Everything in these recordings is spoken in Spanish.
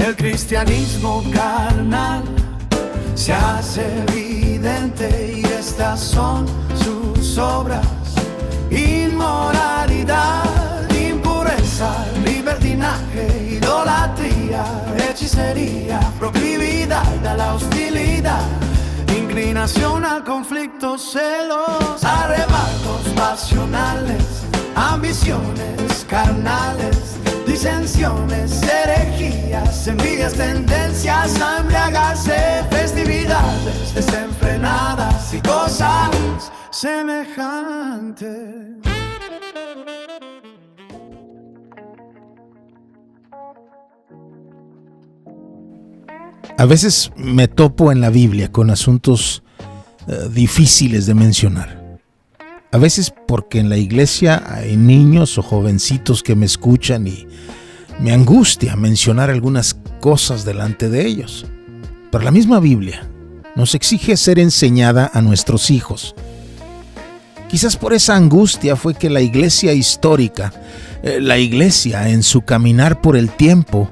El cristianismo carnal se hace evidente y estas son sus obras: inmoralidad, impureza, libertinaje, idolatría, hechicería, proclividad a la hostilidad, inclinación al conflicto, celos, arrebatos pasionales, ambiciones carnales, disensiones, herejías, envidias, tendencias a embriagarse, festividades desenfrenadas y cosas semejantes. A veces me topo en la Biblia con asuntos difíciles de mencionar. A veces porque en la iglesia hay niños o jovencitos que me escuchan y me angustia mencionar algunas cosas delante de ellos. Pero la misma Biblia nos exige ser enseñada a nuestros hijos. Quizás por esa angustia fue que la iglesia histórica, la iglesia en su caminar por el tiempo,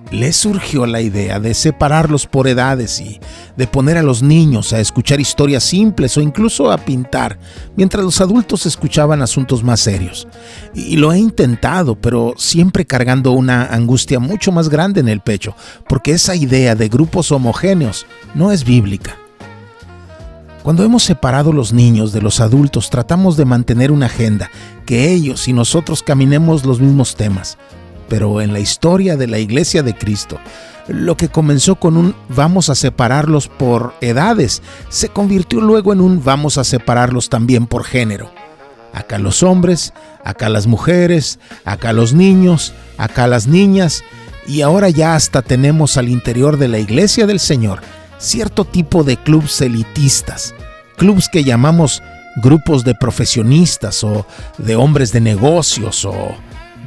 le surgió la idea de separarlos por edades y de poner a los niños a escuchar historias simples o incluso a pintar, mientras los adultos escuchaban asuntos más serios. Y lo he intentado, pero siempre cargando una angustia mucho más grande en el pecho, porque esa idea de grupos homogéneos no es bíblica. Cuando hemos separado los niños de los adultos, tratamos de mantener una agenda, que ellos y nosotros caminemos los mismos temas. Pero en la historia de la Iglesia de Cristo, lo que comenzó con un vamos a separarlos por edades, se convirtió luego en un vamos a separarlos también por género. Acá los hombres, acá las mujeres, acá los niños, acá las niñas, y ahora ya hasta tenemos al interior de la Iglesia del Señor cierto tipo de clubs elitistas, clubs que llamamos grupos de profesionistas o de hombres de negocios o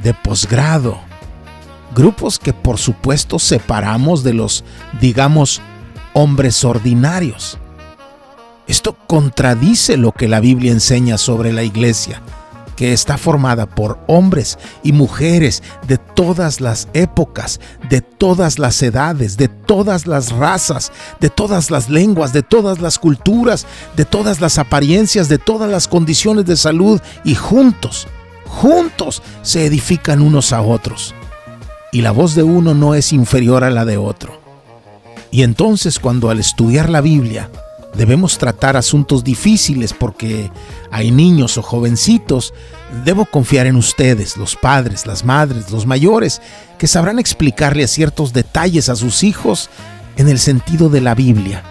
de posgrado. Grupos que por supuesto separamos de los, digamos, hombres ordinarios. Esto contradice lo que la Biblia enseña sobre la iglesia, que está formada por hombres y mujeres de todas las épocas, de todas las edades, de todas las razas, de todas las lenguas, de todas las culturas, de todas las apariencias, de todas las condiciones de salud, y juntos se edifican unos a otros. Y la voz de uno no es inferior a la de otro. Y entonces, cuando al estudiar la Biblia debemos tratar asuntos difíciles porque hay niños o jovencitos, debo confiar en ustedes, los padres, las madres, los mayores, que sabrán explicarle ciertos detalles a sus hijos en el sentido de la Biblia,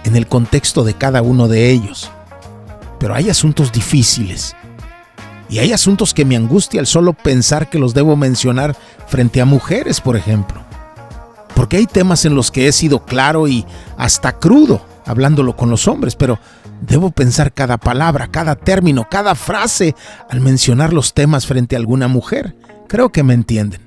en el contexto de cada uno de ellos. Pero hay asuntos difíciles. Y hay asuntos que me angustia al solo pensar que los debo mencionar frente a mujeres, por ejemplo. Porque hay temas en los que he sido claro y hasta crudo hablándolo con los hombres, pero debo pensar cada palabra, cada término, cada frase al mencionar los temas frente a alguna mujer. Creo que me entienden.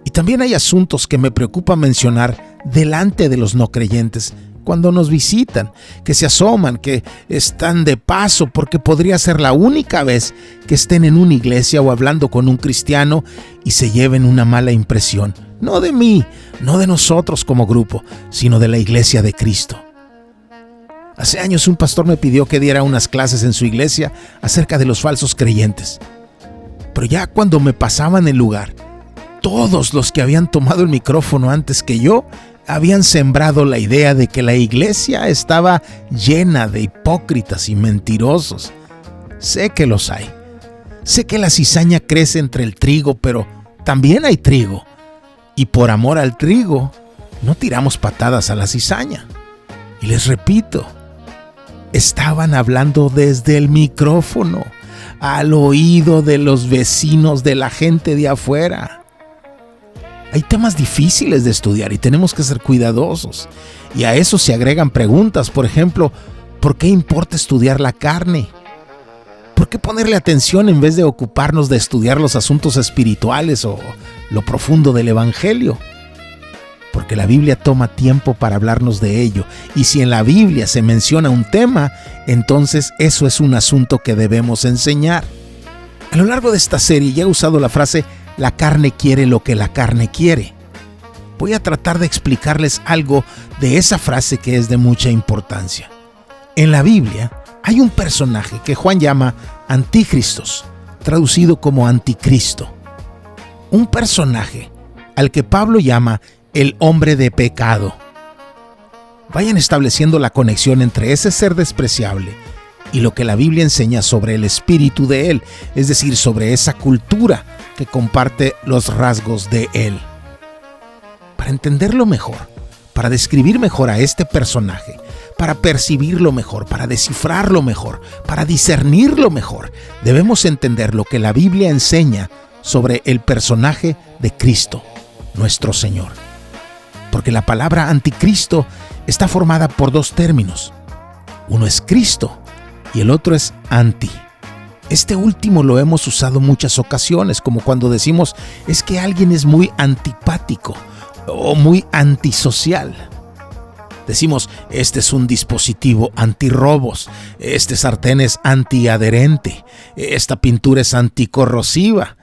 Y también hay asuntos que me preocupa mencionar delante de los no creyentes, cuando nos visitan, que se asoman, que están de paso, porque podría ser la única vez que estén en una iglesia o hablando con un cristiano y se lleven una mala impresión, no de mí, no de nosotros como grupo, sino de la iglesia de Cristo. Hace años un pastor me pidió que diera unas clases en su iglesia acerca de los falsos creyentes. Pero ya cuando me pasaban el lugar, todos los que habían tomado el micrófono antes que yo habían sembrado la idea de que la iglesia estaba llena de hipócritas y mentirosos. Sé que los hay. Sé que la cizaña crece entre el trigo, pero también hay trigo. Y por amor al trigo, no tiramos patadas a la cizaña. Y les repito, estaban hablando desde el micrófono, al oído de los vecinos, de la gente de afuera. Hay temas difíciles de estudiar y tenemos que ser cuidadosos. Y a eso se agregan preguntas, por ejemplo, ¿por qué importa estudiar la carne? ¿Por qué ponerle atención en vez de ocuparnos de estudiar los asuntos espirituales o lo profundo del Evangelio? Porque la Biblia toma tiempo para hablarnos de ello. Y si en la Biblia se menciona un tema, entonces eso es un asunto que debemos enseñar. A lo largo de esta serie ya he usado la frase: la carne quiere lo que la carne quiere. voy a tratar de explicarles algo de esa frase que es de mucha importancia. En la Biblia hay un personaje que Juan llama Anticristos, traducido como Anticristo. Un personaje al que Pablo llama el hombre de pecado. Vayan estableciendo la conexión entre ese ser despreciable y lo que la Biblia enseña sobre el espíritu de él, es decir, sobre esa cultura que comparte los rasgos de él. Para entenderlo mejor, para describir mejor a este personaje, para percibirlo mejor, para descifrarlo mejor, para discernirlo mejor, debemos entender lo que la Biblia enseña sobre el personaje de Cristo, nuestro Señor. Porque la palabra anticristo está formada por dos términos. Uno es Cristo y el otro es anti. Este último lo hemos usado muchas ocasiones, como cuando decimos es que alguien es muy antipático o muy antisocial. Decimos, este es un dispositivo antirrobos, este sartén es antiadherente, esta pintura es anticorrosiva.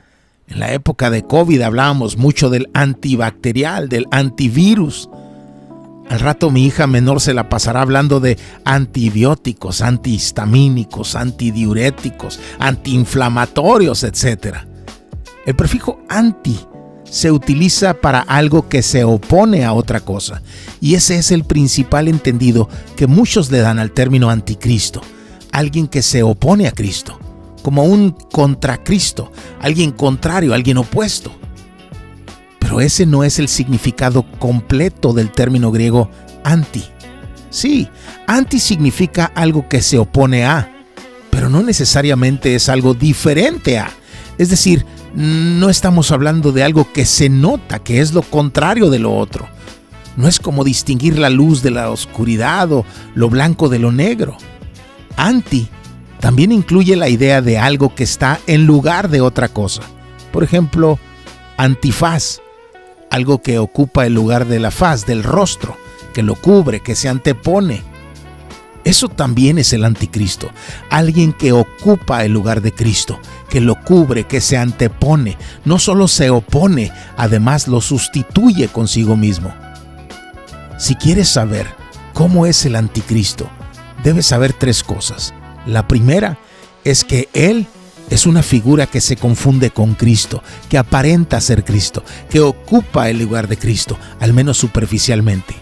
En la época de COVID hablábamos mucho del antibacterial, del antivirus. Al rato mi hija menor se la pasará hablando de antibióticos, antihistamínicos, antidiuréticos, antiinflamatorios, etc. El prefijo anti se utiliza para algo que se opone a otra cosa, y ese es el principal entendido que muchos le dan al término anticristo, alguien que se opone a Cristo, como un contracristo, alguien contrario, alguien opuesto. Pero ese no es el significado completo del término griego anti. Sí, anti significa algo que se opone a, pero no necesariamente es algo diferente a. Es decir, no estamos hablando de algo que se nota, que es lo contrario de lo otro. No es como distinguir la luz de la oscuridad o lo blanco de lo negro. Anti también incluye la idea de algo que está en lugar de otra cosa. Por ejemplo, antifaz, algo que ocupa el lugar de la faz, del rostro, que lo cubre, que se antepone. Eso también es el anticristo, alguien que ocupa el lugar de Cristo, que lo cubre, que se antepone, no solo se opone, además lo sustituye consigo mismo. Si quieres saber cómo es el anticristo, debes saber tres cosas. La primera es que él es una figura que se confunde con Cristo, que aparenta ser Cristo, que ocupa el lugar de Cristo, al menos superficialmente.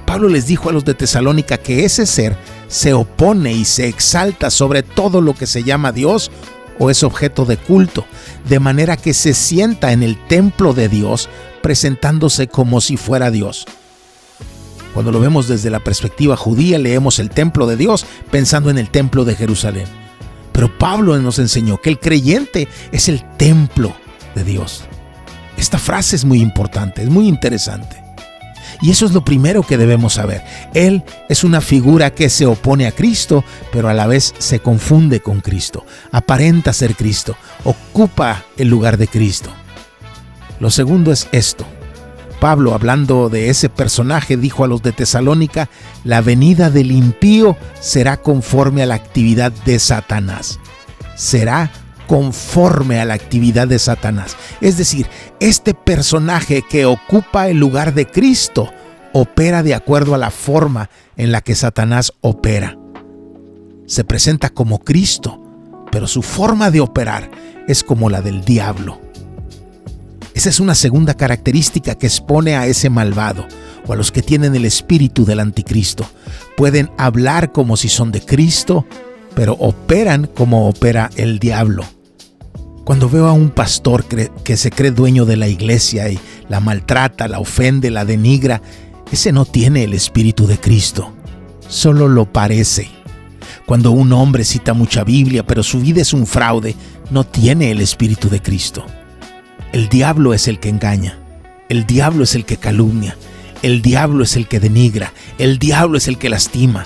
Pablo les dijo a los de Tesalónica que ese ser se opone y se exalta sobre todo lo que se llama Dios o es objeto de culto, de manera que se sienta en el templo de Dios presentándose como si fuera Dios. Cuando lo vemos desde la perspectiva judía, leemos el templo de Dios pensando en el templo de Jerusalén. Pero Pablo nos enseñó que el creyente es el templo de Dios. Esta frase es muy importante, es muy interesante. Y eso es lo primero que debemos saber. Él es una figura que se opone a Cristo, pero a la vez se confunde con Cristo. Aparenta ser Cristo, ocupa el lugar de Cristo. Lo segundo es esto. Pablo, hablando de ese personaje, dijo a los de Tesalónica, la venida del impío será conforme a la actividad de Satanás. Será conforme a la actividad de Satanás. Es decir, este personaje que ocupa el lugar de Cristo opera de acuerdo a la forma en la que Satanás opera. Se presenta como Cristo, pero su forma de operar es como la del diablo. Esa es una segunda característica que expone a ese malvado o a los que tienen el espíritu del anticristo. Pueden hablar como si son de Cristo, pero operan como opera el diablo. Cuando veo a un pastor que se cree dueño de la iglesia y la maltrata, la ofende, la denigra, ese no tiene el espíritu de Cristo, solo lo parece. Cuando un hombre cita mucha Biblia, pero su vida es un fraude, no tiene el espíritu de Cristo. El diablo es el que engaña, el diablo es el que calumnia, el diablo es el que denigra, el diablo es el que lastima.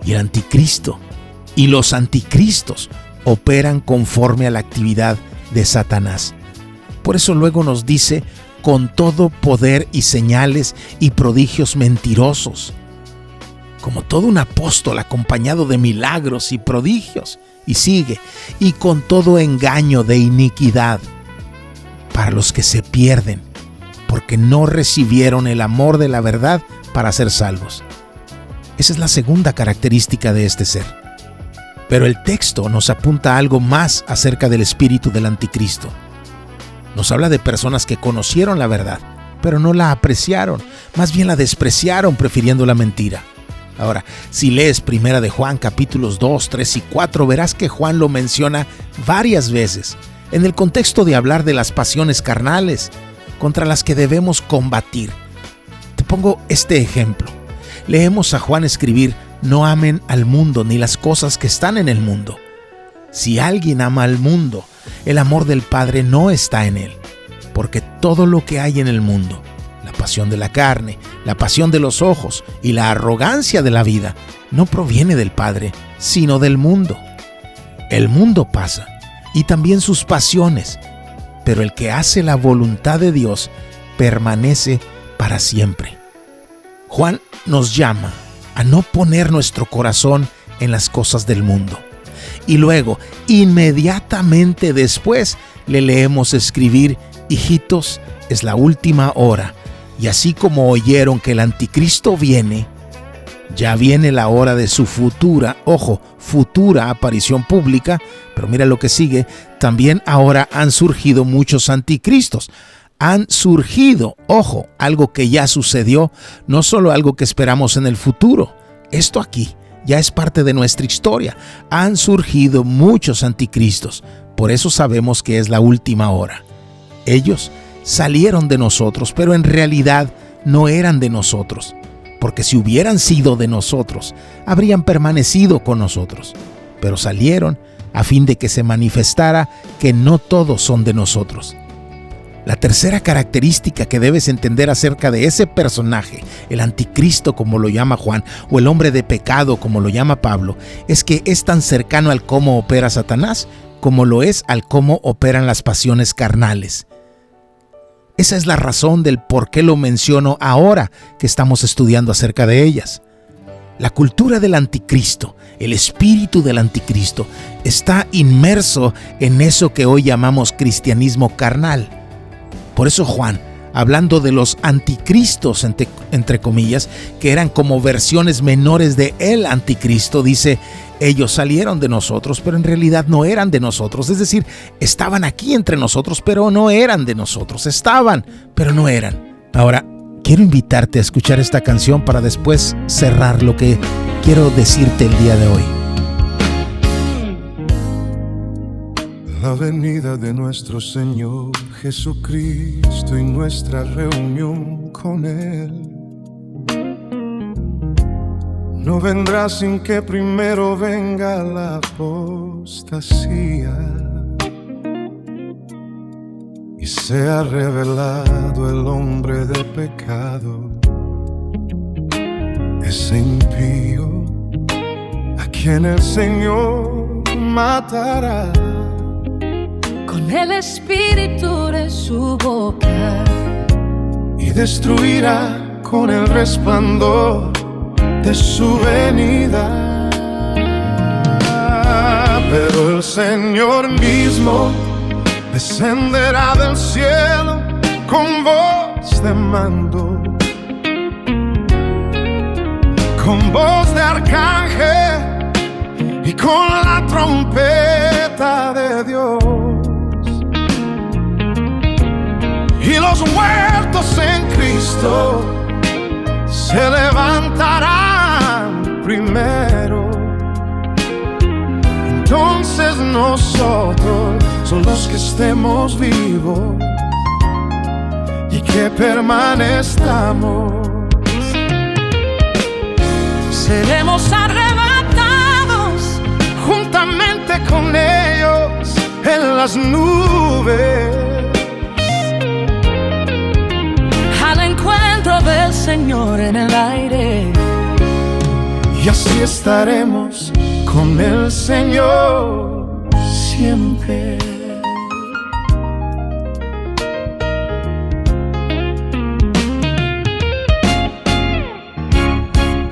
Y el anticristo y los anticristos operan conforme a la actividad de Satanás. Por eso luego nos dice, con todo poder y señales y prodigios mentirosos. Como todo un apóstol acompañado de milagros y prodigios. Y sigue, y con todo engaño de iniquidad para los que se pierden, porque no recibieron el amor de la verdad para ser salvos. Esa es la segunda característica de este ser. Pero el texto nos apunta a algo más acerca del espíritu del anticristo. Nos habla de personas que conocieron la verdad, pero no la apreciaron, más bien la despreciaron prefiriendo la mentira. Ahora, si lees 1 de Juan capítulos 2, 3 y 4, verás que Juan lo menciona varias veces en el contexto de hablar de las pasiones carnales contra las que debemos combatir. Te pongo este ejemplo. Leemos a Juan escribir: no amen al mundo ni las cosas que están en el mundo. Si alguien ama al mundo, el amor del Padre no está en él, porque todo lo que hay en el mundo, la pasión de la carne, la pasión de los ojos y la arrogancia de la vida, no proviene del Padre, sino del mundo. El mundo pasa, y también sus pasiones, pero el que hace la voluntad de Dios permanece para siempre. Juan nos llama a no poner nuestro corazón en las cosas del mundo. Y luego, inmediatamente después, le leemos escribir: hijitos, es la última hora, y así como oyeron que el anticristo viene, ya viene la hora de su futura aparición pública. Pero mira lo que sigue: también ahora han surgido muchos anticristos. Han surgido, algo que ya sucedió, no solo algo que esperamos en el futuro. Esto aquí ya es parte de nuestra historia. Han surgido muchos anticristos, por eso sabemos que es la última hora. Ellos salieron de nosotros, pero en realidad no eran de nosotros, porque si hubieran sido de nosotros, habrían permanecido con nosotros. Pero salieron a fin de que se manifestara que no todos son de nosotros. La tercera característica que debes entender acerca de ese personaje, el anticristo como lo llama Juan, o el hombre de pecado como lo llama Pablo, es que es tan cercano al cómo opera Satanás como lo es al cómo operan las pasiones carnales. Esa es la razón del por qué lo menciono ahora que estamos estudiando acerca de ellas. La cultura del anticristo, el espíritu del anticristo, está inmerso en eso que hoy llamamos cristianismo carnal. Por eso Juan, hablando de los anticristos, entre comillas, que eran como versiones menores de el anticristo, dice: ellos salieron de nosotros, pero en realidad no eran de nosotros. Es decir, estaban aquí entre nosotros, pero no eran de nosotros. Estaban, pero no eran. Ahora, quiero invitarte a escuchar esta canción para después cerrar lo que quiero decirte el día de hoy. La venida de nuestro Señor Jesucristo y nuestra reunión con Él no vendrá sin que primero venga la apostasía y sea revelado el hombre de pecado, ese impío a quien el Señor matará con el espíritu de su boca y destruirá con el resplandor de su venida. Pero el Señor mismo descenderá del cielo con voz de mando, con voz de arcángel y con la trompeta de Dios. Y los muertos en Cristo se levantarán primero. Entonces nosotros son los que estemos vivos y que permanezcamos. seremos arrebatados juntamente con ellos en las nubes, al encuentro del Señor en el aire. y así estaremos con el Señor siempre.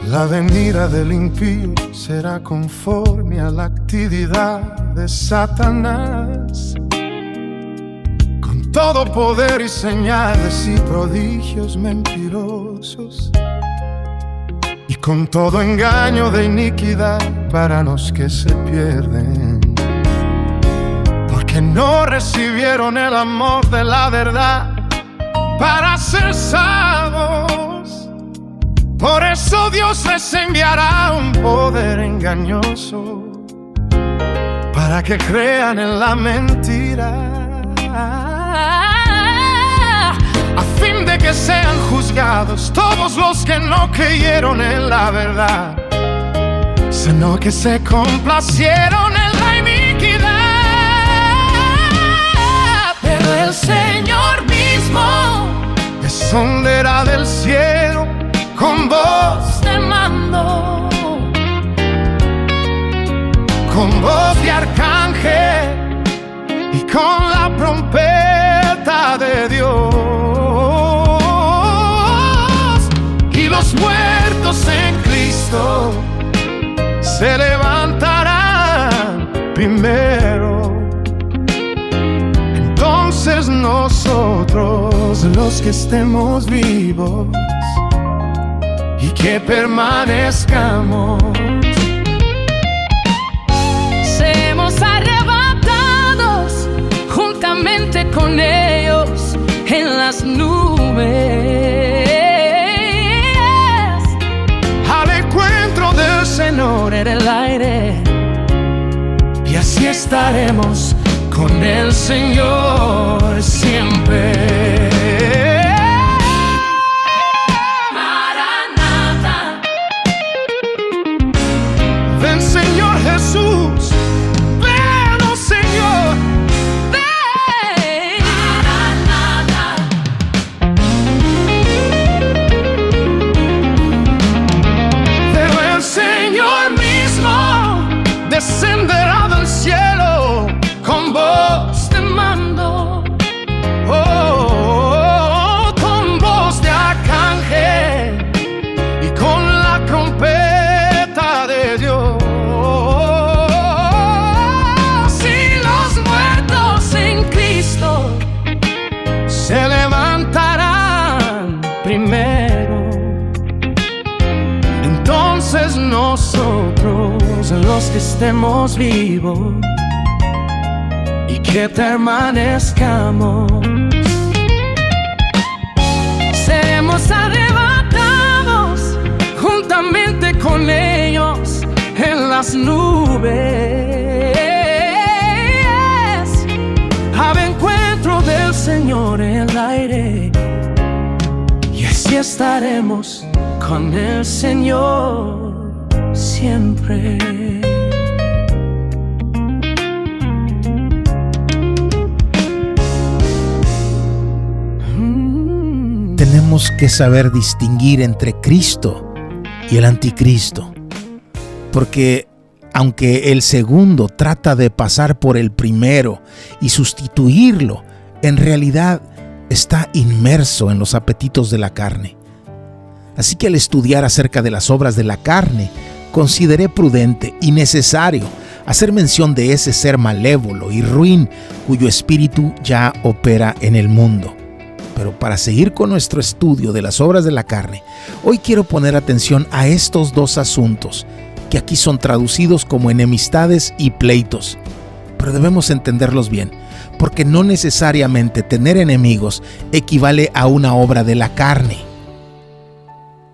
La venida del impío será conforme a la actividad de Satanás, con todo poder y señales y prodigios mentirosos, y con todo engaño de iniquidad para los que se pierden, porque no recibieron el amor de la verdad para ser salvos. Por eso Dios les enviará un poder engañoso para que crean en la mentira, a fin de que sean juzgados todos los que no creyeron en la verdad, sino que se complacieron en la iniquidad. Pero el Señor mismo descenderá del cielo con voz de mando, con voz de arcángel y con la trompeta de Dios. Y los muertos en Cristo se levantarán primero. Entonces nosotros, los que estemos vivos y que permanezcamos, seremos arrebatados juntamente con ellos en las nubes, al encuentro del Señor en el aire, y así estaremos con el Señor siempre. Maranata, Ven Señor Jesús, ven, oh Señor, ven. Maranata, pero el Señor mismo descenderá del cielo con voz te mando, con voz de arcángel y con la trompeta de Dios. si los muertos en Cristo Se levantarán primero, entonces nosotros, los que estemos vivos y que permanezcamos, seremos arrebatados juntamente con ellos en las nubes, al encuentro del Señor en el aire, y así estaremos con el Señor siempre. Tenemos que saber distinguir entre Cristo y el anticristo, porque aunque el segundo trata de pasar por el primero y sustituirlo, en realidad está inmerso en los apetitos de la carne. Así que al estudiar acerca de las obras de la carne, consideré prudente y necesario hacer mención de ese ser malévolo y ruin cuyo espíritu ya opera en el mundo. Pero para seguir con nuestro estudio de las obras de la carne, hoy quiero poner atención a estos dos asuntos, que aquí son traducidos como enemistades y pleitos. Pero debemos entenderlos bien, porque no necesariamente tener enemigos equivale a una obra de la carne.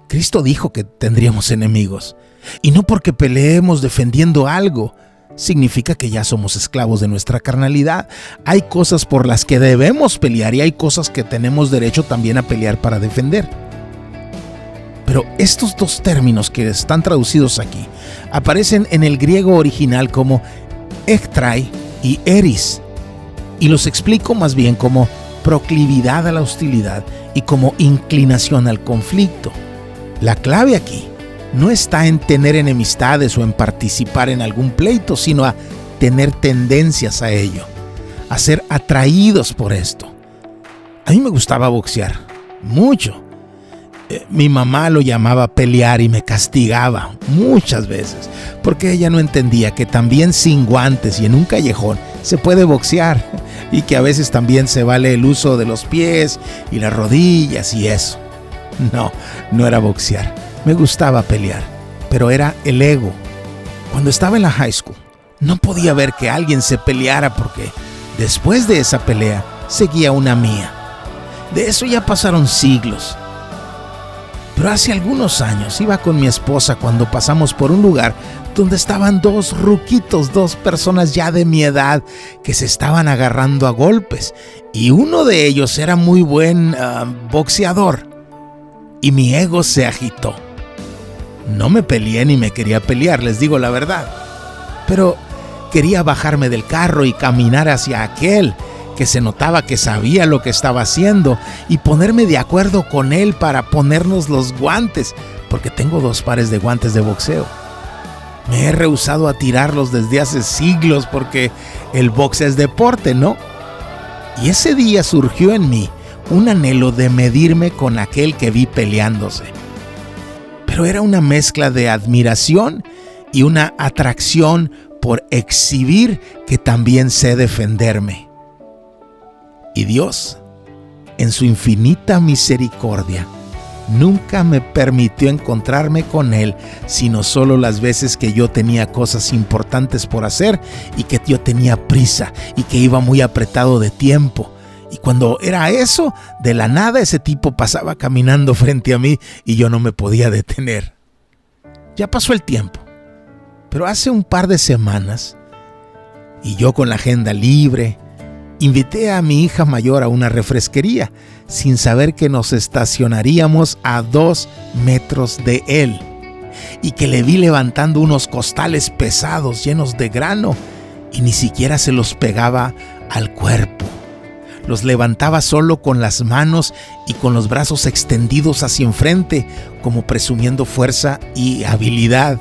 Cristo dijo que tendríamos enemigos, y no porque peleemos defendiendo algo significa que ya somos esclavos de nuestra carnalidad. Hay cosas por las que debemos pelear y hay cosas que tenemos derecho también a pelear para defender. Pero estos dos términos que están traducidos aquí aparecen en el griego original como ektrai y eris, y los explico más bien como proclividad a la hostilidad y como inclinación al conflicto. La clave aquí no está en tener enemistades o en participar en algún pleito, sino a tener tendencias a ello, a ser atraídos por esto. A mí me gustaba boxear, mucho. Mi mamá lo llamaba pelear y me castigaba muchas veces, porque ella no entendía que también sin guantes y en un callejón se puede boxear. y que a veces también se vale el uso de los pies y las rodillas y eso. No era boxear. Me gustaba pelear, pero era el ego. Cuando estaba en la high school, no podía ver que alguien se peleara porque después de esa pelea seguía una mía. De eso ya pasaron siglos. Pero hace algunos años iba con mi esposa cuando pasamos por un lugar donde estaban dos ruquitos, dos personas ya de mi edad que se estaban agarrando a golpes. Y uno de ellos era muy buen boxeador. Y mi ego se agitó. No me peleé ni me quería pelear, les digo la verdad. Pero quería bajarme del carro y caminar hacia aquel que se notaba que sabía lo que estaba haciendo y ponerme de acuerdo con él para ponernos los guantes, porque tengo 2 pares de guantes de boxeo. Me he rehusado a tirarlos desde hace siglos porque el box es deporte, ¿no? Y ese día surgió en mí un anhelo de medirme con aquel que vi peleándose. Pero era una mezcla de admiración y una atracción por exhibir que también sé defenderme. Y Dios, en su infinita misericordia, nunca me permitió encontrarme con Él, sino solo las veces que yo tenía cosas importantes por hacer y que yo tenía prisa y que iba muy apretado de tiempo. Y cuando era eso, de la nada ese tipo pasaba caminando frente a mí y yo no me podía detener. Ya pasó el tiempo, pero hace un par de semanas, y yo con la agenda libre, invité a mi hija mayor a una refresquería sin saber que nos estacionaríamos a 2 metros de él y que le vi levantando unos costales pesados llenos de grano y ni siquiera se los pegaba al cuerpo. Los levantaba solo con las manos y con los brazos extendidos hacia enfrente, como presumiendo fuerza y habilidad.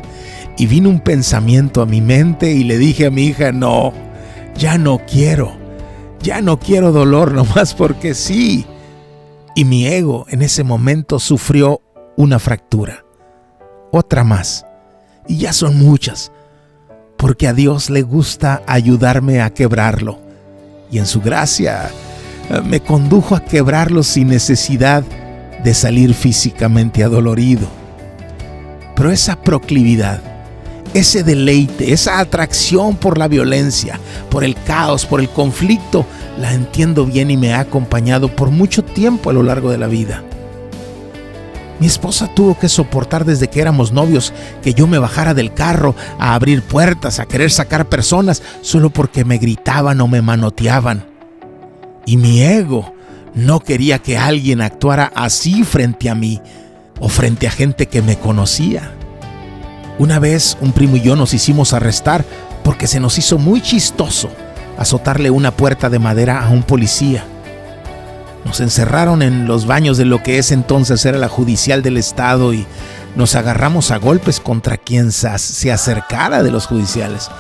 Y vino un pensamiento a mi mente y le dije a mi hija, no, ya no quiero dolor nomás porque sí. Y mi ego en ese momento sufrió una fractura, otra más, y ya son muchas, porque a Dios le gusta ayudarme a quebrarlo, y en su gracia me condujo a quebrarlo sin necesidad de salir físicamente adolorido. Pero esa proclividad, ese deleite, esa atracción por la violencia, por el caos, por el conflicto, la entiendo bien y me ha acompañado por mucho tiempo a lo largo de la vida. Mi esposa tuvo que soportar desde que éramos novios que yo me bajara del carro a abrir puertas, a querer sacar personas solo porque me gritaban o me manoteaban. Y mi ego no quería que alguien actuara así frente a mí o frente a gente que me conocía. Una vez un primo y yo nos hicimos arrestar porque se nos hizo muy chistoso azotarle una puerta de madera a un policía. Nos encerraron en los baños de lo que ese entonces era la judicial del estado y nos agarramos a golpes contra quien se acercara de los judiciales.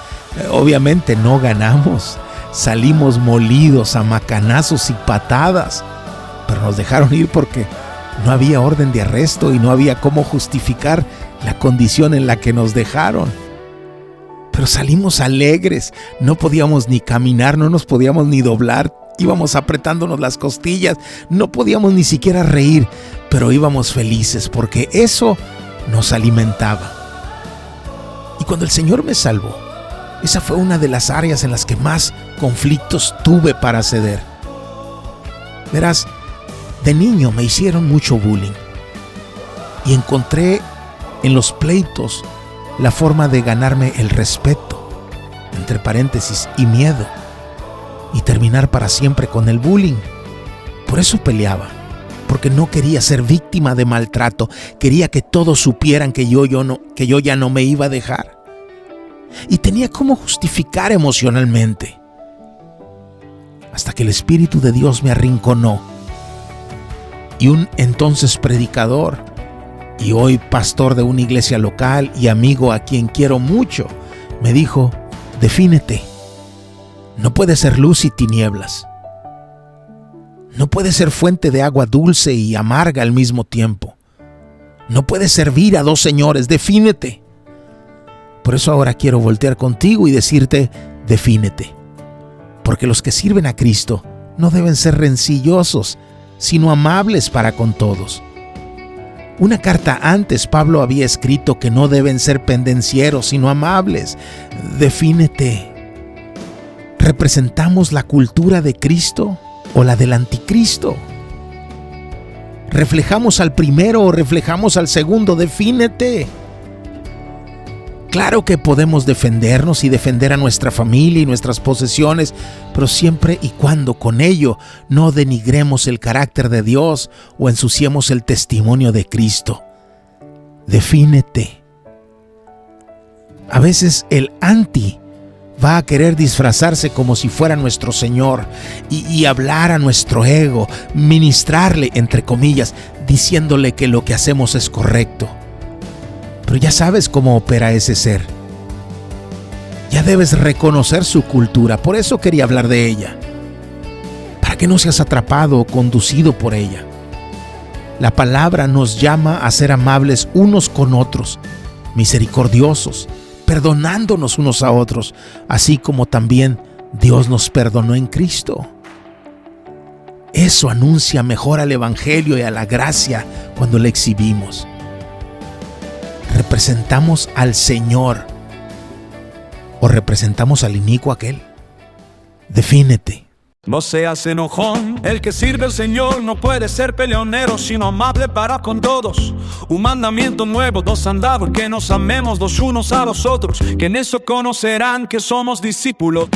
Obviamente no ganamos. Salimos molidos a macanazos y patadas, pero nos dejaron ir porque no había orden de arresto y no había cómo justificar la condición en la que nos dejaron. Pero salimos alegres, no podíamos ni caminar, no nos podíamos ni doblar, íbamos apretándonos las costillas, no podíamos ni siquiera reír, pero íbamos felices porque eso nos alimentaba. Y cuando el Señor me salvó, esa fue una de las áreas en las que más conflictos tuve para ceder. Verás, de niño me hicieron mucho bullying y encontré en los pleitos la forma de ganarme el respeto, entre paréntesis, y miedo, y terminar para siempre con el bullying. Por eso peleaba, porque no quería ser víctima de maltrato, quería que todos supieran que yo ya no me iba a dejar. Y tenía cómo justificar emocionalmente. Hasta que el Espíritu de Dios me arrinconó. Y un entonces predicador, y hoy pastor de una iglesia local y amigo a quien quiero mucho, me dijo, defínete. No puedes ser luz y tinieblas. No puedes ser fuente de agua dulce y amarga al mismo tiempo. No puedes servir a 2 señores, defínete. Por eso ahora quiero voltear contigo y decirte, defínete. Porque los que sirven a Cristo no deben ser rencillosos, sino amables para con todos. Una carta antes Pablo había escrito que no deben ser pendencieros, sino amables. Defínete. ¿Representamos la cultura de Cristo o la del anticristo? ¿Reflejamos al primero o reflejamos al segundo? Defínete. Claro que podemos defendernos y defender a nuestra familia y nuestras posesiones, pero siempre y cuando con ello no denigremos el carácter de Dios o ensuciemos el testimonio de Cristo. Defínete. A veces el anti va a querer disfrazarse como si fuera nuestro Señor y hablar a nuestro ego, ministrarle, entre comillas, diciéndole que lo que hacemos es correcto. Pero ya sabes cómo opera ese ser. Ya debes reconocer su cultura, por eso quería hablar de ella, para que no seas atrapado o conducido por ella. La palabra nos llama a ser amables unos con otros, misericordiosos, perdonándonos unos a otros, así como también Dios nos perdonó en Cristo. Eso anuncia mejor al Evangelio y a la gracia cuando le exhibimos. ¿Representamos al Señor o representamos al inicuo aquel? Defínete. No seas enojón, el que sirve al Señor no puede ser peleonero, sino amable para con todos. Un mandamiento nuevo nos han dado, que nos amemos los unos a los otros, que en eso conocerán que somos discípulos.